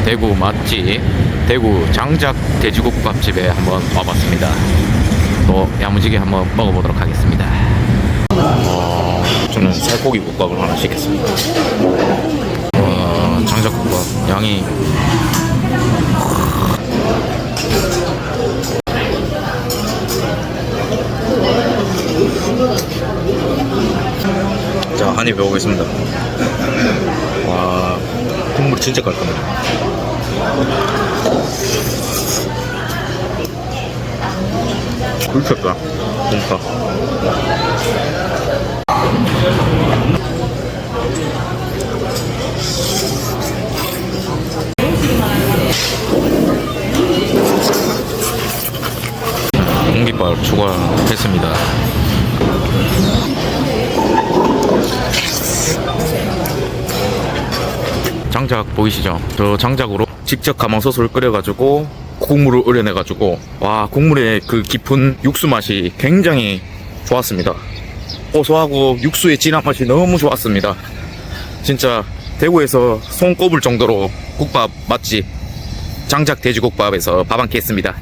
대구 맛집 대구 장작 돼지국밥집에 한번 와봤습니다. 또 야무지게 한번 먹어보도록 하겠습니다. 저는 살코기 국밥을 하나 시켰습니다. 장작국밥 양이 자, 한입 배워보겠습니다. 와, 국물이 진짜 깔끔해요. 굴쳤다 진짜. 공깃밥 추가했습니다. 장작 보이시죠? 저 장작으로 직접 가마솥을 끓여가지고 국물을 우려내가지고, 와, 국물의 그 깊은 육수 맛이 굉장히 좋았습니다. 고소하고 육수의 진한 맛이 너무 좋았습니다. 진짜 대구에서 손꼽을 정도로 국밥 맛집 장작 돼지국밥에서 밥 한 끼 했습니다.